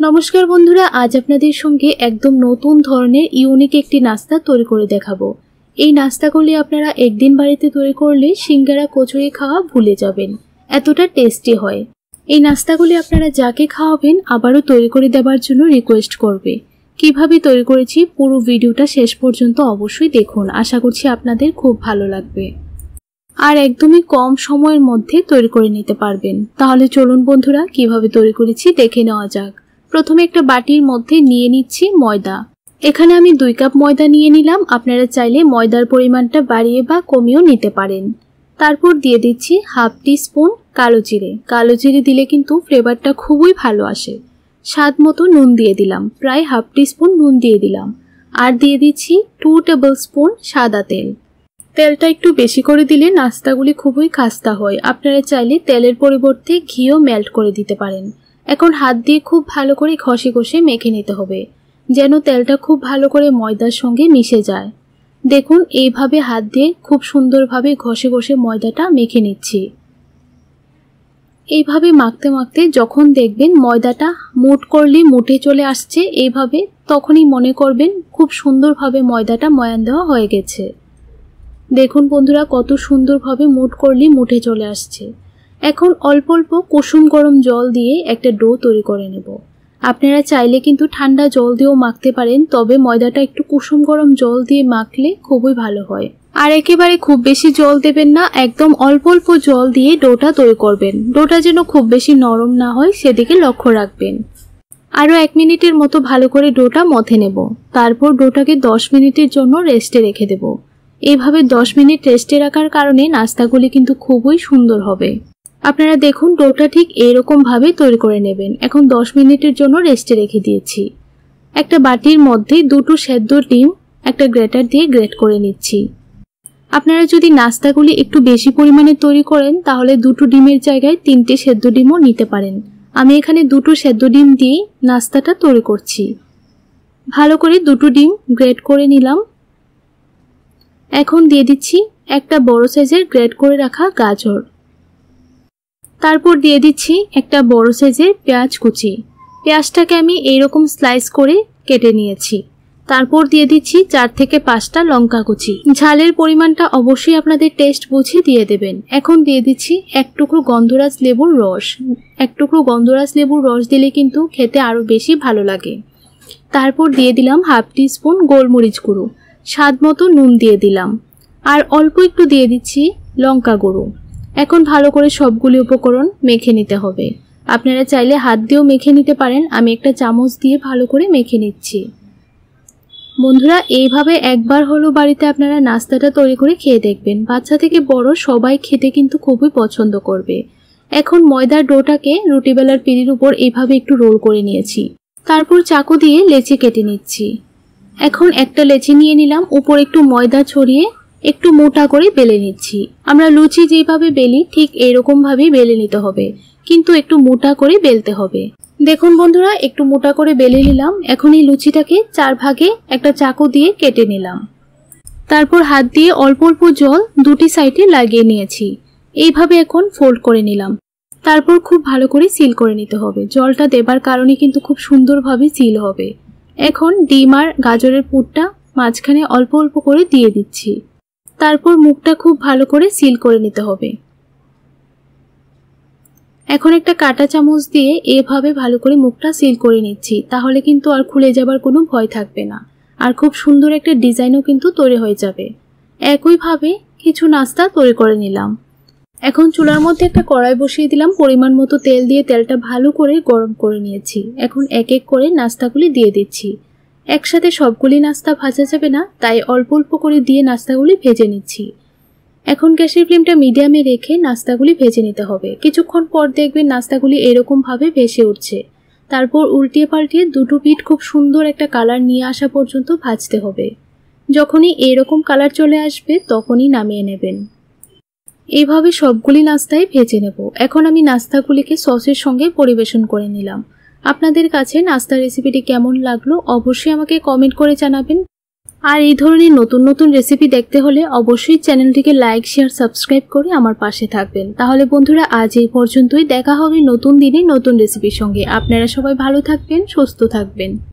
নমস্কার বন্ধুরা, আজ আপনাদের সঙ্গে একদম নতুন ধরনের ইউনিক একটি নাস্তা তৈরি করে দেখাবো। এই নাস্তাগুলি আপনারা একদিন বাড়িতে তৈরি করলে সিঙ্গারা কচুরি খাওয়া ভুলে যাবেন, এতটা টেস্টি হয়। এই নাস্তাগুলি আপনারা যাকে খাওয়াবেন আবারও তৈরি করে দেওয়ার জন্য রিকোয়েস্ট করবে। কিভাবে তৈরি করেছি পুরো ভিডিওটা শেষ পর্যন্ত অবশ্যই দেখুন, আশা করছি আপনাদের খুব ভালো লাগবে আর একদমই কম সময়ের মধ্যে তৈরি করে নিতে পারবেন। তাহলে চলুন বন্ধুরা, কিভাবে তৈরি করেছি দেখে নেওয়া যাক। প্রথমে একটা বাটির মধ্যে নিয়ে নিচ্ছি ময়দা। এখানে আমি 2 কাপ ময়দা নিয়ে নিলাম। আপনারা চাইলে ময়দার পরিমাণটা বাড়িয়ে বা কমিয়েও নিতে পারেন। তারপর দিয়ে দিচ্ছি হাফ টি স্পুন কালো জিরে। কালো জিরে দিলে কিন্তু ফ্লেভারটা খুবই ভালো আসে। স্বাদ মতো নুন দিয়ে দিলাম, প্রায় হাফ টি স্পুন নুন দিয়ে দিলাম। আর দিয়ে দিচ্ছি 2 টেবিল স্পুন সাদা তেল। তেলটা একটু বেশি করে দিলে নাস্তাগুলি খুবই খাস্তা হয়। আপনারা চাইলে তেলের পরিবর্তে ঘিও মেল্ট করে দিতে পারেন। এখন হাত দিয়ে খুব ভালো করে ঘষে ঘষে মেখে নিতে হবে, যেন তেলটা খুব ভালো করে ময়দার সঙ্গে মিশে যায়। দেখুন, এইভাবে হাত দিয়ে খুব সুন্দরভাবে ঘষে ঘষে ময়দাটা মেখে নিচ্ছি। এইভাবে মাখতে মাখতে যখন দেখবেন ময়দাটা মুঠ করলে মুঠে চলে আসছে, এইভাবে তখনই মনে করবেন খুব সুন্দরভাবে ময়দাটা ময়ান দেওয়া হয়ে গেছে। দেখুন বন্ধুরা, কত সুন্দরভাবে মুঠ করলে মুঠে চলে আসছে। এখন অল্প অল্প কুসুম গরম জল দিয়ে একটা ডো তৈরি করে নেব। আপনারা চাইলে কিন্তু ঠান্ডা জল দিয়েও মাখতে পারেন, তবে ময়দাটা একটু কুসুম গরম জল দিয়ে মাখলে খুবই ভালো হয়। আর একেবারে খুব বেশি জল দেবেন না, একদম অল্প অল্প জল দিয়ে ডোটা তৈরি করবেন। ডোটা যেন খুব বেশি নরম না হয় সেদিকে লক্ষ্য রাখবেন। আরও 1 মিনিটের মতো ভালো করে ডোটা মথে নেব। তারপর ডোটাকে 10 মিনিটের জন্য রেস্টে রেখে দেব। এইভাবে 10 মিনিট রেস্টে রাখার কারণে নাস্তাগুলি কিন্তু খুবই সুন্দর হবে। আপনারা দেখুন, ডোটা ঠিক এইরকম ভাবে তৈরি করে নেবেন। এখন 10 মিনিটের জন্য রেস্টে রেখে দিয়েছি। একটা বাটির মধ্যে 2টো সেদ্ধ ডিম একটা গ্রেটার দিয়ে গ্রেট করে নিচ্ছি। আপনারা যদি নাস্তাগুলি একটু বেশি পরিমাণে তৈরি করেন তাহলে 2টো ডিমের জায়গায় 3টে সেদ্ধ ডিমও নিতে পারেন। আমি এখানে 2টো সেদ্ধ ডিম দিয়ে নাস্তাটা তৈরি করছি। ভালো করে 2টো ডিম গ্রেট করে নিলাম। এখন দিয়ে দিচ্ছি একটা বড় সাইজের গ্রেট করে রাখা গাজর। তারপর দিয়ে দিচ্ছি একটা বড় সাইজের পেঁয়াজ কুচি। পেঁয়াজটাকে আমি এইরকম স্লাইস করে কেটে নিয়েছি। তারপর দিয়ে দিচ্ছি 4 থেকে 5টা লঙ্কা কুচি। ঝালের পরিমাণটা অবশ্যই আপনাদের টেস্ট বুঝে দিয়ে দেবেন। এখন দিয়ে দিচ্ছি 1 টুকরো গন্ধরাজ লেবুর রস। 1 টুকরো গন্ধরাজ লেবুর রস দিলে কিন্তু খেতে আরও বেশি ভালো লাগে। তারপর দিয়ে দিলাম হাফ টি স্পুন গোলমরিচ গুঁড়ো। স্বাদ মতো নুন দিয়ে দিলাম। আর অল্প একটু দিয়ে দিচ্ছি লঙ্কা গুঁড়ো। এখন ভালো করে সবগুলি উপকরণ মেখে নিতে হবে। আপনারা চাইলে হাত দিয়েও মেখে নিতে পারেন। আমি একটা চামচ দিয়ে ভালো করে মেখে নিচ্ছি। বন্ধুরা, এইভাবে একবার হলো বাড়িতে আপনারা নাস্তাটা তৈরি করে খেয়ে দেখবেন। বাচ্চা থেকে বড় সবাই খেতে কিন্তু খুবই পছন্দ করবে। এখন ময়দার ডোটাকে রুটি বেলার পিঁড়ির উপর এইভাবে একটু রোল করে নিয়েছি। তারপর চাকু দিয়ে লেচি কেটে নিচ্ছি। এখন একটা লেচি নিয়ে নিলাম, উপর একটু ময়দা ছড়িয়ে একটু মোটা করে বেলে নিচ্ছি। আমরা লুচি যেভাবে বেলি ঠিক এইরকম ভাবেই বেলে নিতে হবে, কিন্তু একটু মোটা করে বেলতে হবে। দেখুন বন্ধুরা, একটু মোটা করে বেলে নিলাম। এখন এই লুচিটাকে 4 ভাগে একটা চাকু দিয়ে কেটে নিলাম। তারপর হাত দিয়ে অল্প অল্প জল 2টি সাইডে লাগিয়ে নিয়েছি। এইভাবে এখন ফোল্ড করে নিলাম। তারপর খুব ভালো করে সিল করে নিতে হবে। জলটা দেবার কারণে কিন্তু খুব সুন্দরভাবে সিল হবে। এখন ডিম আর গাজরের পুরটা মাঝখানে অল্প অল্প করে দিয়ে দিচ্ছি। তারপর মুখটা খুব ভালো করে সিল করে নিতে হবে। এখন একটা কাঁটা চামচ দিয়ে এভাবে ভালো করে মুখটা সিল করে নিচ্ছি। তাহলে কিন্তু আর খুলে যাবার কোনো ভয় থাকবে না। আর খুব সুন্দর একটা ডিজাইনও কিন্তু তৈরি হয়ে যাবে। একইভাবে কিছু নাস্তা তৈরি করে নিলাম। এখন চুলার মধ্যে একটা কড়াই বসিয়ে দিলাম। পরিমাণ মতো তেল দিয়ে তেলটা ভালো করে গরম করে নিয়েছি। এখন এক এক করে নাস্তাগুলি দিয়ে দিচ্ছি। একসাথে সবগুলি নাস্তা ভাজা যাবে না, তাই অল্প অল্প করে দিয়ে নাস্তাগুলি ভেজে নিচ্ছি। এখন গ্যাসের ফ্লেমটা মিডিয়ামে রেখে নাস্তাগুলি ভেজে নিতে হবে। কিছুক্ষণ পর দেখবেন নাস্তাগুলি এরকম ভাবে ভেসে উঠছে। তারপর উল্টিয়ে পাল্টিয়ে 2টো পিঠ খুব সুন্দর একটা কালার নিয়ে আসা পর্যন্ত ভাজতে হবে। যখনই এরকম কালার চলে আসবে তখনই নামিয়ে নেবেন। এইভাবে সবগুলি নাস্তাই ভেজে নেব। এখন আমি নাস্তাগুলিকে সসের সঙ্গে পরিবেশন করে নিলাম। আপনাদের কাছে নাস্তার রেসিপিটি কেমন লাগলো অবশ্যই আমাকে কমেন্ট করে জানাবেন। আর এই ধরনের নতুন নতুন রেসিপি দেখতে হলে অবশ্যই চ্যানেলটিকে লাইক, শেয়ার, সাবস্ক্রাইব করে আমার পাশে থাকবেন। তাহলে বন্ধুরা আজ এই পর্যন্তই, দেখা হবে নতুন দিনে নতুন রেসিপির সঙ্গে। আপনারা সবাই ভালো থাকবেন, সুস্থ থাকবেন।